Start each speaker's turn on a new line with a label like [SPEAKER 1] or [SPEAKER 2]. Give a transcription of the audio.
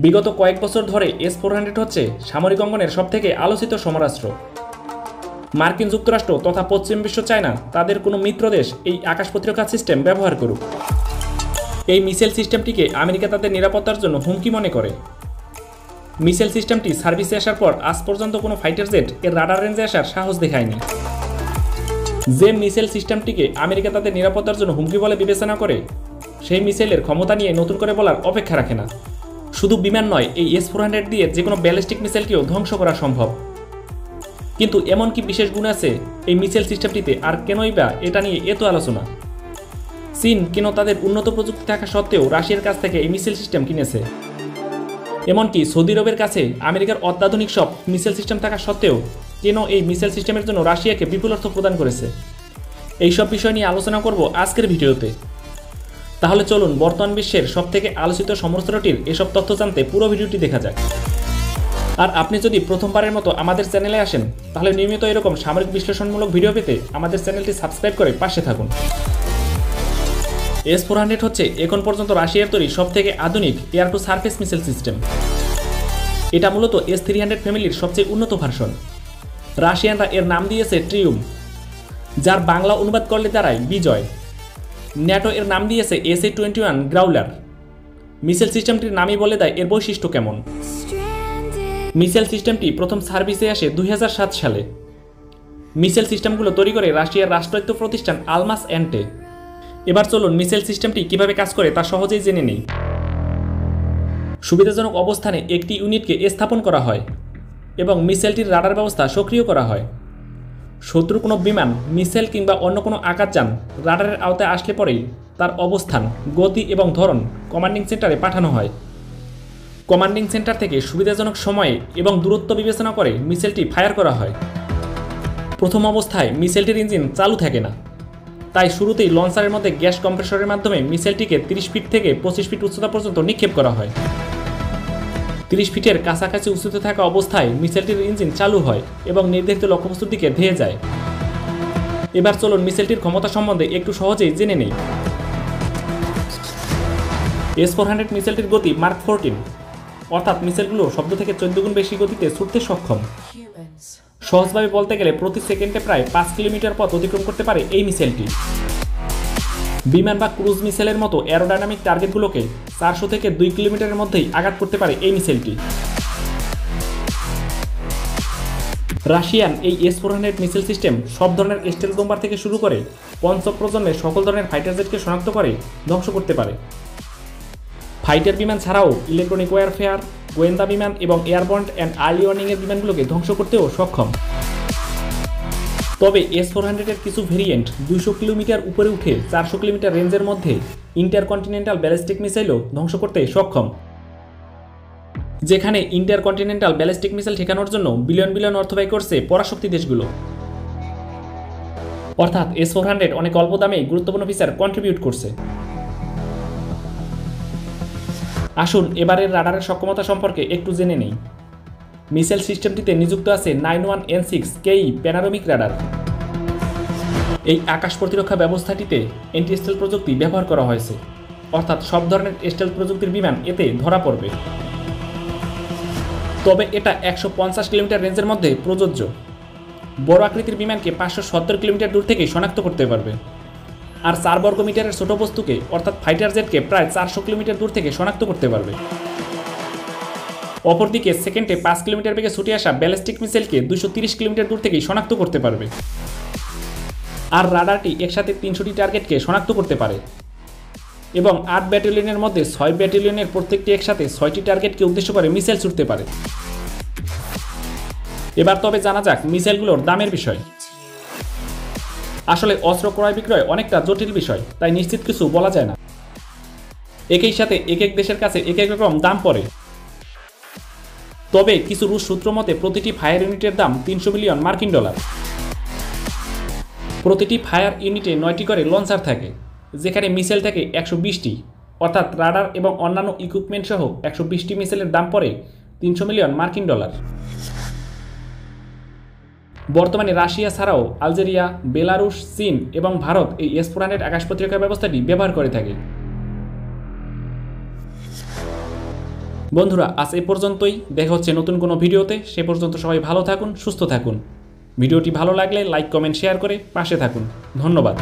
[SPEAKER 1] বিগত কয়েক বছর ধরে S-400 হচ্ছে সামরিক অঙ্গনের সবথেকে আলোচিত সমরাস্ত্র। মার্কিন যুক্তরাষ্ট্র তথা পশ্চিম বিশ্ব চায় না তাদের কোনো মিত্র দেশ এই আকাশ প্রতিরক্ষা সিস্টেম ব্যবহার করুক। এই মিসাইল সিস্টেমটিকে আমেরিকা তাদের নিরাপত্তার জন্য হুমকি মনে করে। মিসাইল সিস্টেমটি সার্ভিসে আসার পর আজ পর্যন্ত কোনো ফাইটার জেট এর রাডার রেঞ্জে আসার সাহস দেখায়নি। যে মিসাইল সিস্টেমটিকে আমেরিকা তাদের নিরাপত্তার জন্য হুমকি বলে বিবেচনা করে, সেই মিসাইলের ক্ষমতা নিয়ে নতুন করে বলার অপেক্ষা রাখে না। শুধু বিমান নয়, এই S-400 দিয়ে যে কোনো ব্যালিস্টিক মিসাইলকেও ধ্বংস করা সম্ভব। কিন্তু এমন কি বিশেষ গুণ আছে এই মিসাইল সিস্টেমটিতে, আর কেনই বা এটা নিয়ে এত আলোচনা? চীন কেন তাদের উন্নত প্রযুক্তি থাকা সত্ত্বেও রাশিয়ার কাছ থেকে এই মিসাইল সিস্টেম কিনেছে? এমনকি সৌদি আরবের কাছে আমেরিকার অত্যাধুনিক সব মিসাইল সিস্টেম থাকা সত্ত্বেও কেন এই মিসাইল সিস্টেমের জন্য রাশিয়াকে বিপুল অর্থ প্রদান করেছে? এইসব বিষয় নিয়ে আলোচনা করব আজকের ভিডিওতে। তাহলে চলুন বর্তমান বিশ্বের সবথেকে আলোচিত সমরাস্ত্রটির এসব তথ্য জানতে পুরো ভিডিওটি দেখা যাক। আর আপনি যদি প্রথমবারের মতো আমাদের চ্যানেলে আসেন, তাহলে নিয়মিত এরকম সামরিক বিশ্লেষণমূলক ভিডিও পেতে আমাদের চ্যানেলটি সাবস্ক্রাইব করে পাশে থাকুন। S-400 হচ্ছে এখন পর্যন্ত রাশিয়ার তৈরি সবথেকে আধুনিক air to surface missile system. এটা মূলত S-300 ফ্যামিলির সবচেয়ে উন্নত ভার্সন। রাশিয়ানরা এর নাম দিয়েছে ট্রিউম্ফ, যার বাংলা অনুবাদ করলে দাঁড়ায় বিজয়। ন্যাটো এর নাম দিয়েছে SA-21 গ্রাউলার। মিসাইল সিস্টেমটির নামই বলে দেয় এর বৈশিষ্ট্য কেমন। মিসাইল সিস্টেমটি প্রথম সার্ভিসে আসে 2007 সালে। মিসাইল সিস্টেমগুলো তৈরি করে রাশিয়ার রাষ্ট্রায়ত্ত প্রতিষ্ঠান আলমাস অ্যান্টে। এবার চলুন মিসাইল সিস্টেমটি কিভাবে কাজ করে তা সহজেই জেনে নেই। সুবিধাজনক অবস্থানে একটি ইউনিটকে স্থাপন করা হয় এবং মিসাইলটির রাডার ব্যবস্থা সক্রিয় করা হয়। শত্রু কোনো বিমান, মিসাইল কিংবা অন্য কোনো আঘাতযান রাডারের আওতায় আসলে পরেই তার অবস্থান, গতি এবং ধরন কমান্ডিং সেন্টারে পাঠানো হয়। কমান্ডিং সেন্টার থেকে সুবিধাজনক সময়ে এবং দূরত্ব বিবেচনা করে মিসাইলটি ফায়ার করা হয়। প্রথম অবস্থায় মিসাইলটির ইঞ্জিন চালু থাকে না, তাই শুরুতেই লঞ্চারের মধ্যে গ্যাস কম্প্রেসরের মাধ্যমে মিসাইলটিকে 30 ফিট থেকে 25 ফিট উচ্চতা পর্যন্ত নিক্ষেপ করা হয়। 30 ফিটের কাছাকাছি উচ্চতায় থাকা অবস্থায় মিসাইলটির ইঞ্জিন চালু হয় এবং নির্ধারিত লক্ষ্যবস্তুর দিকে ধেয়ে যায়। এবার চলুন মিসাইলটির ক্ষমতা সম্বন্ধে একটু সহজেই জেনে নেই। S-400 মিসাইলটির গতি মার্ক 14, অর্থাৎ মিসাইলগুলো শব্দ থেকে 14 গুণ বেশি গতিতে ছুটতে সক্ষম। সহজভাবে বলতে গেলে প্রতি সেকেন্ডে প্রায় 5 কিলোমিটার পথ অতিক্রম করতে পারে এই মিসাইলটি। বিমান বা ক্রুজ মিসাইলের মতো অ্যারোডাইনামিক টার্গেটগুলোকে 400 থেকে 2 কিলোমিটারের মধ্যেই আঘাত করতে পারে এই মিসাইলটি। রাশিয়ান এই S-400 মিসাইল সিস্টেম সব ধরনের স্টেলথ বোম্বার থেকে শুরু করে পঞ্চম প্রজন্মের সকল ধরনের ফাইটার জেটকে শনাক্ত করে ধ্বংস করতে পারে। ফাইটার বিমান ছাড়াও ইলেকট্রনিক ওয়ারফেয়ার, গোয়েন্দা বিমান এবং এয়ারবর্ন অ্যান্ড আর্লি ওয়ার্নিংয়ের বিমানগুলোকে ধ্বংস করতেও সক্ষম। তবে S-400 এর কিছু ভেরিয়েন্ট 200 কিলোমিটার উপরে উঠে 400 কিলোমিটার রেঞ্জের মধ্যে ইন্টারকন্টিনেন্টাল ব্যালিস্টিক মিসাইলও ধ্বংস করতে সক্ষম। যেখানে ইন্টারকন্টিনেন্টাল ব্যালিস্টিক মিসাইল ঠেকানোর জন্য বিলিয়ন বিলিয়ন অর্থ ব্যয় করছে পরাশক্তি দেশগুলো। অর্থাৎ S-400 অনেক অল্প দামেই গুরুত্বপূর্ণ ফিচার কন্ট্রিবিউট করছে। আসুন এবারের রাডারের সক্ষমতা সম্পর্কে একটু জেনে নেই। মিসাইল সিস্টেমটিতে নিযুক্ত আছে 91N6 KE প্যানোরামিক রাডার। এই আকাশ প্রতিরক্ষা ব্যবস্থাটিতে অ্যান্টি স্টেলথ প্রযুক্তি ব্যবহার করা হয়েছে, অর্থাৎ সব ধরনের স্টেলথ প্রযুক্তির বিমান এতে ধরা পড়বে। তবে এটা 150 কিলোমিটার রেঞ্জের মধ্যে প্রযোজ্য। বড় আকৃতির বিমানকে 570 কিলোমিটার দূর থেকে শনাক্ত করতে পারবে, আর 4 বর্গ মিটারের ছোট বস্তুকে অর্থাৎ ফাইটার জেটকে প্রায় 400 কিলোমিটার দূর থেকে শনাক্ত করতে পারবে। অপরদিকে সেকেন্ডে 5 কিলোমিটার বেগে ছুটে আসা ব্যালিস্টিক মিসাইলকে 230 কিলোমিটার দূর থেকেই শনাক্ত করতে পারবে। আর রাডারটি একসাথে 300টি টার্গেটকে শনাক্ত করতে পারে এবং 8 ব্যাটালিয়নের মধ্যে 6 ব্যাটালিয়নের প্রত্যেকটি একসাথে 6টি টার্গেটকে উদ্দেশ্য করে মিসাইল ছুটতে পারে। এবার তবে জানা যাক মিসাইলগুলোর দামের বিষয়। আসলে অস্ত্র ক্রয় বিক্রয় অনেকটা জটিল বিষয়, তাই নিশ্চিত কিছু বলা যায় না। একই সাথে এক এক দেশের কাছে এক এক রকম দাম পড়ে। তবে কিছু রুশ সূত্র মতে প্রতিটি ফায়ার ইউনিটের দাম 300 মিলিয়ন মার্কিন ডলার। প্রতিটি ফায়ার ইউনিটে 9টি করে লঞ্চার থাকে, যেখানে মিসাইল থাকে 120টি, অর্থাৎ রাডার এবং অন্যান্য ইকুইপমেন্ট সহ 120টি মিসাইলের দাম পড়ে 300 মিলিয়ন মার্কিন ডলার। বর্তমানে রাশিয়া ছাড়াও আলজেরিয়া, বেলারুশ, চীন এবং ভারত এই S-400 আকাশ প্রতিরক্ষা ব্যবস্থাটি ব্যবহার করে থাকে। বন্ধুরা আজ এ পর্যন্তই, দেখা হচ্ছে নতুন কোনো ভিডিওতে। সে পর্যন্ত সবাই ভালো থাকুন, সুস্থ থাকুন। ভিডিওটি ভালো লাগলে লাইক, কমেন্ট, শেয়ার করে পাশে থাকুন। ধন্যবাদ।